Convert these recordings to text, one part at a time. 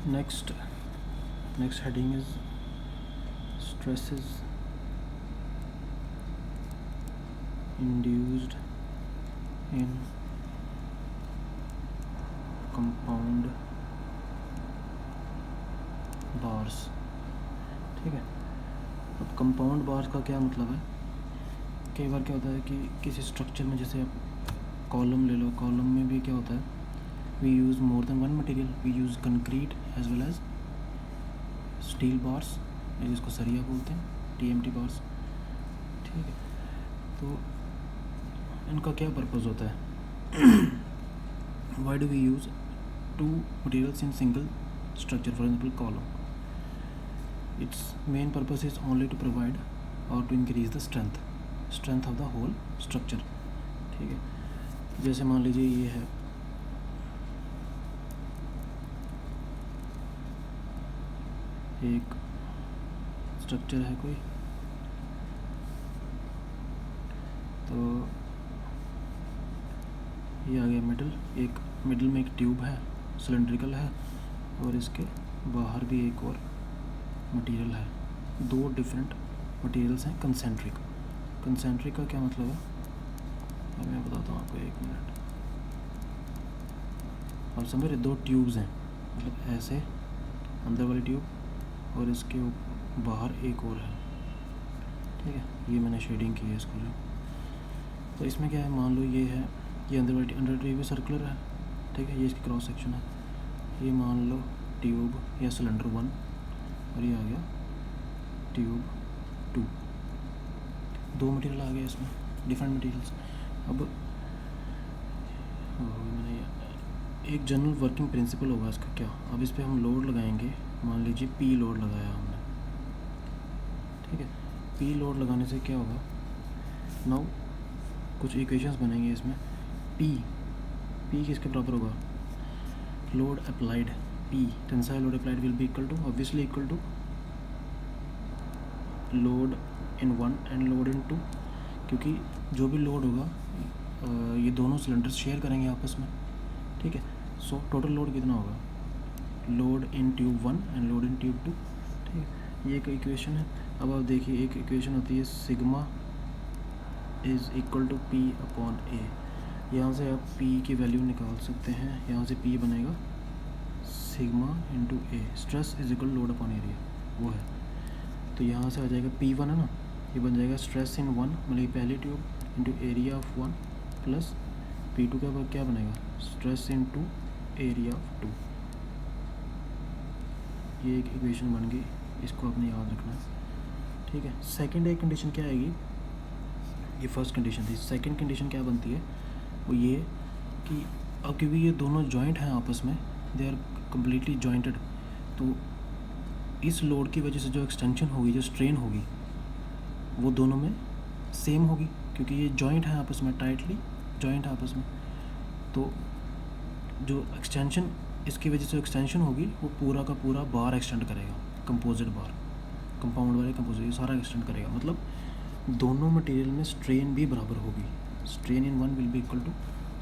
next heading is stresses induced in compound bars. ठीक है, अब कंपाउंड बार्स का क्या मतलब है, कई बार क्या होता है कि किसी स्ट्रक्चर में, जैसे आप कॉलम ले लो, कॉलम में भी क्या होता है, we use more than one material, we use concrete as well as steel bars, जिसको सरिया बोलते हैं, TMT बार्स। ठीक है, तो इनका क्या पर्पज़ होता है, why do we use two materials in single structure, for example column? Its main purpose is only to provide or to increase the strength of the whole structure। ठीक है, जैसे मान लीजिए ये है एक स्ट्रक्चर है कोई, तो ये आ गया मिडल में एक ट्यूब है, सिलेंड्रिकल है, और इसके बाहर भी एक और मटेरियल है, दो डिफरेंट मटेरियल्स हैं कंसेंट्रिक। कंसेंट्रिक का क्या मतलब है, अब मैं बताता हूँ आपको, एक मिनट। आप समझ रहे, दो ट्यूब्स हैं, मतलब ऐसे अंदर वाली ट्यूब और इसके बाहर एक और है। ठीक है, ये मैंने शेडिंग की है इसको जो, तो इसमें क्या है, मान लो ये है, ये अंदर ट्यूब भी सर्कुलर है। ठीक है, ये इसकी क्रॉस सेक्शन है, ये मान लो ट्यूब या सिलेंडर 1, और ये आ गया ट्यूब 2, दो मटेरियल आ गए इसमें, डिफरेंट मटेरियल्स। अब मैंने एक जनरल वर्किंग प्रिंसिपल होगा इसका क्या, अब इस पर हम लोड लगाएंगे, मान लीजिए P लोड लगाया हमने। ठीक है, P लोड लगाने से क्या होगा, नाउ कुछ इक्वेशंस बनेंगे इसमें। P किसके बराबर होगा, load applied, P tensile load applied will be equal to, obviously equal to load in 1 and load in 2, क्योंकि जो भी लोड होगा ये दोनों सिलेंडर्स शेयर करेंगे आपस में। ठीक है, सो टोटल लोड कितना होगा, load in tube 1 and load in tube 2। ठीक है, ये एक इक्वेशन है। अब आप देखिए, एक इक्वेशन होती है sigma is equal to P upon A, यहाँ से आप P की वैल्यू निकाल सकते हैं, यहाँ से P बनेगा sigma into A, stress is equal load upon area, वो है। तो यहाँ से आ जाएगा P1 है ना, ये बन जाएगा स्ट्रेस इन 1, मतलब पहली tube into area of 1 plus P2 का क्या बनेगा, स्ट्रेस इन 2 एरिया ऑफ 2। ये एक इक्वेशन बन गई, इसको आपने याद रखना है। ठीक है, सेकंड एक कंडीशन क्या आएगी, ये फर्स्ट कंडीशन थी, सेकंड कंडीशन क्या बनती है, वो ये कि अब क्योंकि ये दोनों जॉइंट हैं आपस में, दे आर कम्प्लीटली जॉइंटेड, तो इस लोड की वजह से जो एक्सटेंशन होगी, जो स्ट्रेन होगी, वो दोनों में सेम होगी, क्योंकि ये जॉइंट है आपस में, टाइटली जॉइंट है आपस में। तो जो एक्सटेंशन, इसकी वजह से एक्सटेंशन होगी, वो पूरा का पूरा बार एक्सटेंड करेगा, कंपोजिट बार, कंपाउंड वाले कंपोजिट, ये सारा एक्सटेंड करेगा। मतलब दोनों मटेरियल में स्ट्रेन भी बराबर होगी, strain in 1 will be equal to,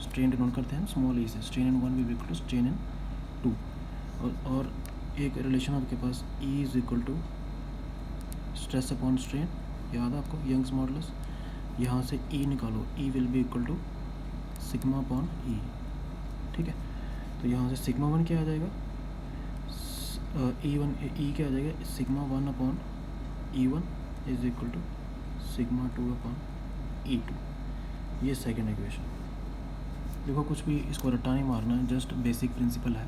strain denote करते हैं स्मॉल e से, strain in 1 will be equal to strain in 2। और एक रिलेशन आपके पास E is equal to stress upon strain, याद है आपको यंग्स मॉडुलस, यहाँ से E निकालो, E will be equal to sigma upon E। ठीक है, तो यहाँ से सिग्मा 1 क्या आ जाएगा, E क्या आ जाएगा, sigma 1 upon E1 is equal to sigma 2 upon E2। ये सेकेंड इक्वेशन। देखो, कुछ भी इसको रट्टा नहीं मारना है, जस्ट बेसिक प्रिंसिपल है,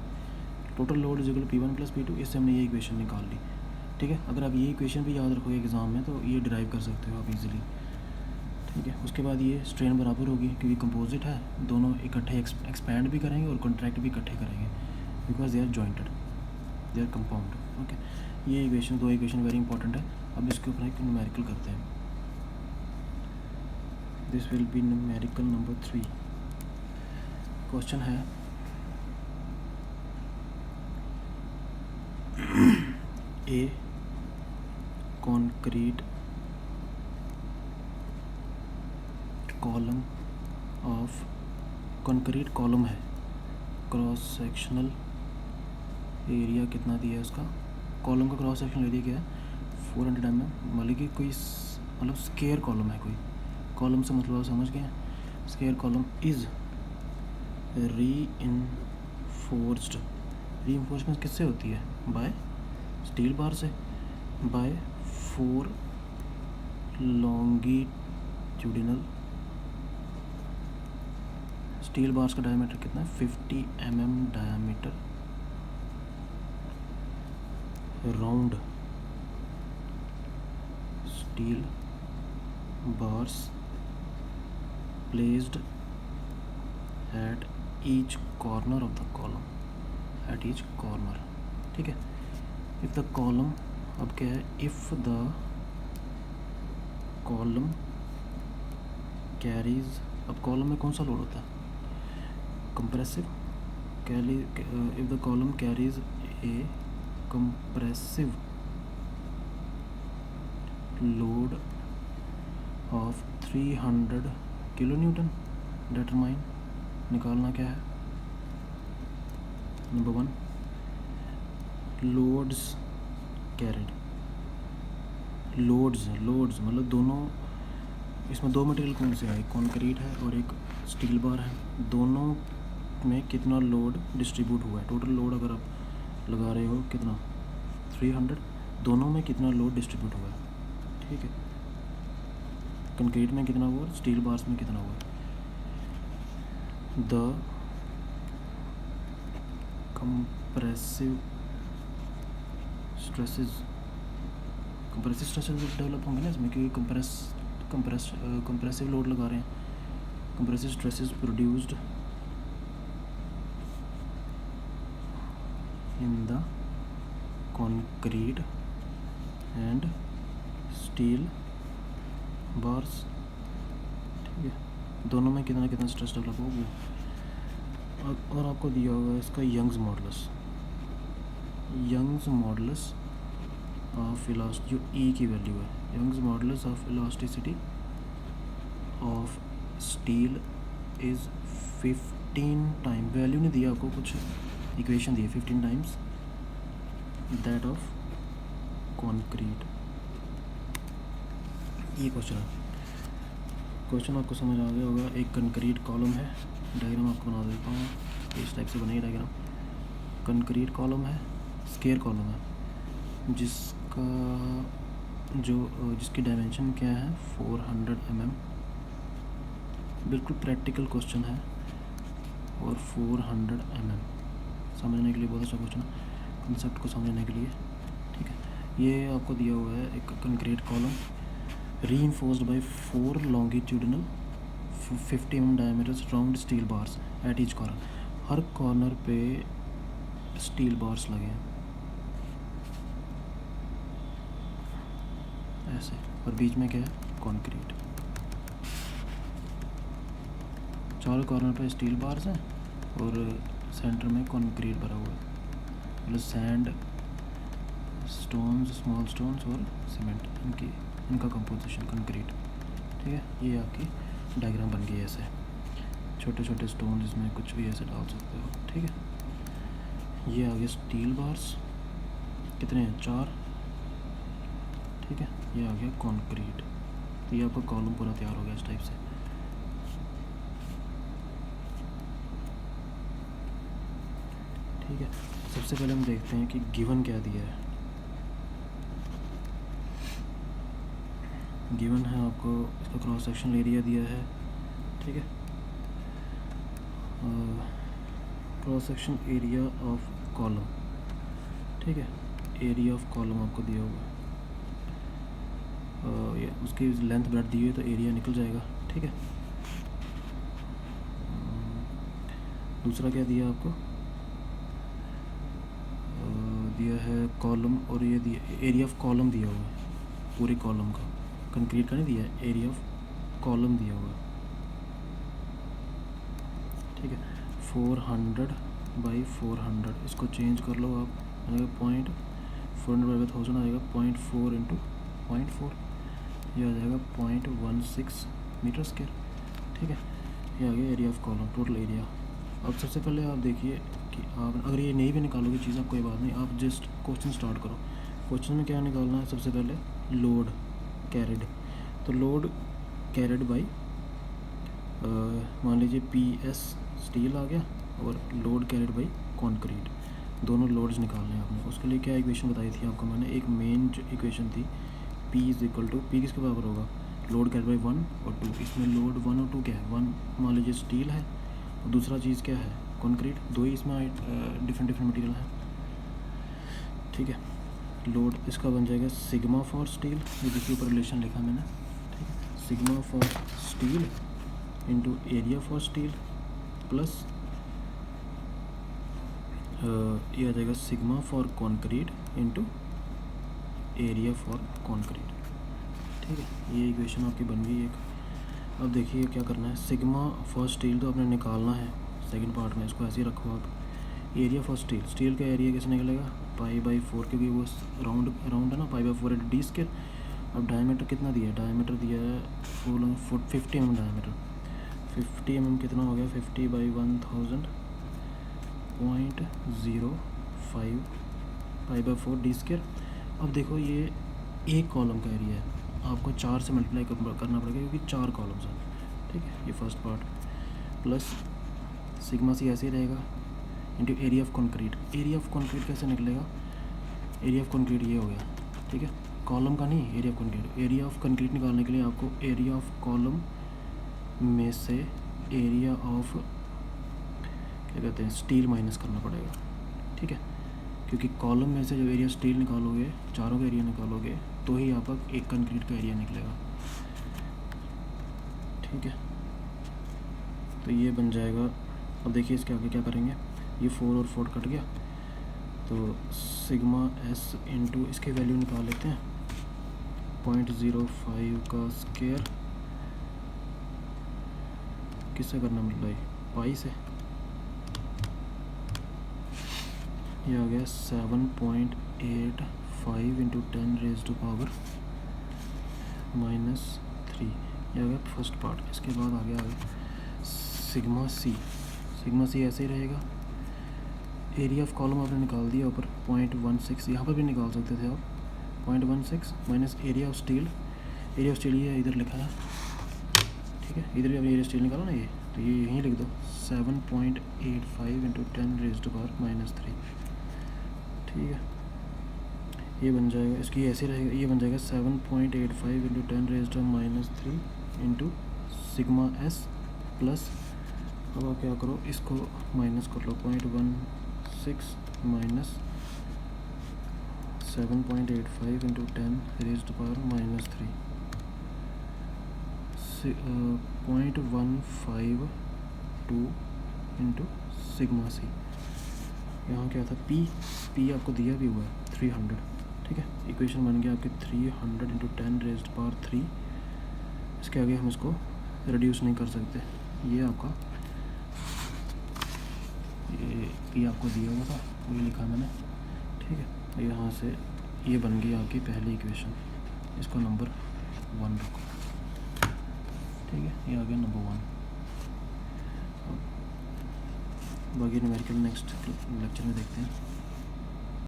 total load is equal to P1 plus P2, इससे हमने ये इक्वेशन निकाल ली। ठीक है, अगर आप ये इक्वेशन भी याद रखोगे एग्ज़ाम में, तो ये डिराइव कर सकते हो आप इजीली। ठीक है, उसके बाद ये स्ट्रेन बराबर होगी, क्योंकि कंपोजिट है, दोनों इकट्ठे एक्सपैंड भी करेंगे और कॉन्ट्रैक्ट भी इकट्ठे करेंगे, because they are jointed, they are compound. Okay, ये इक्वेशन, दो इक्वेशन वेरी इंपॉर्टेंट है। अब इसके ऊपर एक न्यूमेरिकल करते हैं, this will be numerical number 3। Question है, A concrete column है, क्रॉस सेक्शनल एरिया कितना दिया है उसका, कॉलम का क्रॉस सेक्शन एरिया क्या है 400 mm, मतलब कि कोई मतलब स्क्वायर कॉलम है, कोई कॉलम से मतलब आप समझ गए हैं। Square column is reinforced, reinforcement किससे होती है, बाय स्टील बार से, बाय 4 लॉन्गिट्यूडिनल स्टील बार्स का डायमीटर कितना है 50 mm diameter round steel bars placed at each corner of the column, at each corner, ठीक है। if the column, अब क्या है, if the column carries, अब कॉलम में कौन सा लोड होता है, compressive, if the column carries a compressive load of 300 kilonewton, determine, निकालना क्या है, नंबर 1 लोड्स कैरिड, लोड्स मतलब दोनों, इसमें दो मटेरियल कौन से है, एक कॉन्क्रीट है और एक स्टील बार है, दोनों में कितना लोड डिस्ट्रीब्यूट हुआ है, टोटल लोड अगर आप लगा रहे हो कितना 300, दोनों में कितना लोड डिस्ट्रीब्यूट हुआ है, ठीक है। कंक्रीट में कितना हुआ, स्टील बार्स में कितना हुआ, द कंप्रेसिव स्ट्रेसेस डेवलप होंगे ना इसमें, क्योंकि कंप्रेसिव लोड लगा रहे हैं, compressive stresses produced in the concrete and steel bars, ठीक है, दोनों में कितना कितना स्ट्रेस डेवलप होगा। और आपको दिया होगा इसका यंग्स मॉडुलस ऑफ इलास्टिसिटी, जो ई की वैल्यू है, Young's modulus of elasticity of steel is 15 time, value नहीं दिया आपको, कुछ इक्वेशन दी है 15 टाइम्स दैट ऑफ कॉन्क्रीट। ये क्वेश्चन आपको समझ आ गया होगा। एक कंक्रीट कॉलम है, डायग्राम आपको बना देता हूँ, इस टाइप से बनेगी डायग्राम। कंक्रीट कॉलम है, स्क्वायर कॉलम है, जिसकी डायमेंशन क्या है 400 mm, बिल्कुल प्रैक्टिकल क्वेश्चन है और 400 mm समझने के लिए बहुत अच्छा क्वेश्चन है, कंसेप्ट को समझने के लिए, ठीक है। ये आपको दिया हुआ है एक concrete column reinforced by 4 longitudinal 50 mm diameter round steel bars at each corner, her corner पे स्टील बार्स लगे हैं ऐसे, और बीच में क्या है कंक्रीट, चारों कॉर्नर पे स्टील बार्स हैं और सेंटर में कंक्रीट भरा हुआ है, मतलब सैंड, स्टोन्स, स्मॉल स्टोन्स और सीमेंट, इनका कंपोजिशन कंक्रीट, ठीक है। ये आपकी डायग्राम बन गई है ऐसे, छोटे छोटे स्टोन इसमें कुछ भी ऐसे डाल सकते हो, ठीक है। ये आ गया स्टील बार्स, कितने हैं 4, ठीक है। ये आ गया कंक्रीट, ये आपका कॉलम पूरा तैयार हो गया इस टाइप से, ठीक है। सबसे पहले हम देखते हैं कि गिवन क्या दिया है। गिवन है आपको इसका क्रॉस सेक्शन एरिया दिया है, ठीक है, cross section area of column, ठीक है, एरिया ऑफ कॉलम आपको दिया हुआ है, उसकी लेंथ ब्रेड दी हुई है तो एरिया निकल जाएगा, ठीक है। दूसरा क्या दिया आपको, दिया है कॉलम, और ये दिया एरिया ऑफ कॉलम दिया हुआ है, पूरे कॉलम का, कंक्रीट का नहीं दिया है, एरिया ऑफ कॉलम दिया हुआ है, ठीक है। 400 बाई 400, इसको चेंज कर लो आप, आएगा 400/1000 आएगा 0.4 इंटू 0.4, ये आ जाएगा 0.16 मीटर स्क्वायर, ठीक है। ये आ गया area of column, total area. अब सबसे पहले आप देखिए कि आप अगर ये नहीं भी निकालोगे चीज़ आप कोई बात नहीं, आप जस्ट क्वेश्चन स्टार्ट करो। क्वेश्चन में क्या निकालना है, सबसे पहले लोड कैरिड। तो लोड कैरिड बाई मान लीजिए PS स्टील आ गया और लोड कैरिड बाई कंक्रीट, दोनों लोड्स निकालने हैं आपने। उसके लिए क्या इक्वेशन बताई थी आपको मैंने, एक मेन जो इक्वेशन थी P = P किसके बराबर होगा, लोड कैरिड बाई 1 और 2। इसमें लोड 1 और 2 क्या है, 1 मान लीजिए स्टील है और दूसरा चीज़ क्या है, कंक्रीट। दो ही इसमें डिफरेंट मटेरियल है, ठीक है। लोड इसका बन जाएगा सिग्मा फॉर स्टील, ये जिसके ऊपर रिलेशन लिखा मैंने, ठीक है। Sigma for steel into area for steel plus ये आ जाएगा sigma for concrete into area for concrete, ठीक है। ये इक्वेशन आपकी बन गई एक। अब देखिए क्या करना है, सिग्मा फॉर स्टील तो आपने निकालना है सेकंड पार्ट में, इसको ऐसे ही रखो आप। एरिया फॉर स्टील, स्टील का एरिया कैसे निकलेगा, π/4, क्योंकि वो राउंड है ना, π/4 d²। अब डायमीटर कितना दिया है, डायमीटर दिया है 50 mm डायमीटर। 50 mm कितना हो गया, 50/1000 0.05 π/4 d²। अब देखो ये एक कॉलम का एरिया है, आपको 4 से मल्टीप्लाई करना पड़ेगा क्योंकि 4 कॉलम्स हैं, ठीक है। ये first part plus sigma C ऐसे ही रहेगा into area of concrete. Area of concrete कैसे निकलेगा, एरिया ऑफ कंक्रीट ये हो गया, ठीक है। कॉलम का नहीं, area of concrete. Area of concrete निकालने के लिए आपको एरिया ऑफ कॉलम में से एरिया ऑफ क्या कहते हैं स्टील माइनस करना पड़ेगा, ठीक है। क्योंकि कॉलम में से जब एरिया स्टील निकालोगे, चारों का एरिया निकालोगे, तो ही आपका एक कंक्रीट का एरिया निकलेगा, ठीक है। तो ये बन जाएगा। अब देखिए इसके आगे क्या करेंगे, ये 4 और 4 कट गया, तो सिग्मा S इंटू इसकी वैल्यू निकाल लेते हैं, 0.05 का स्क्वायर किससे करना मतलब पाई से, ये आ गया 7.85 इंटू 10⁻³ -3, ये आ गया फर्स्ट पार्ट। इसके बाद आ गया सिग्मा सी ऐसे ही रहेगा। एरिया ऑफ कॉलम आपने निकाल दिया ऊपर 0.16, यहाँ पर भी निकाल सकते थे आप, 0.16 minus area of steel. Area of steel ये इधर लिखा है, ठीक है। इधर भी आपने एरिया स्टील निकाला ना, ये तो ये यहीं लिख दो, 7.85 इंटू 10⁻³ ठीक है। ये बन जाएगा, इसकी ऐसे रहेगा, ये बन जाएगा 7.85 into 10⁻³ into sigma S plus, अब आप क्या करो, इसको माइनस कर लो, 0.16 minus 7.85 into 10⁻³ 0.152 into sigma C. यहाँ क्या था, P आपको दिया भी हुआ है 300, ठीक है। इक्वेशन बन गया आपकी 300 इंटू 10⁻³ इसके आगे हम इसको रिड्यूस नहीं कर सकते। ये आपका ये P आपको दिया हुआ था, वही लिखा मैंने, ठीक है। यहाँ से ये बन गई आपकी पहली इक्वेशन, इसको नंबर 1 रखो, ठीक है। ये आ गया नंबर 1। बाकी न्यूमेरिकल नेक्स्ट लेक्चर में देखते हैं।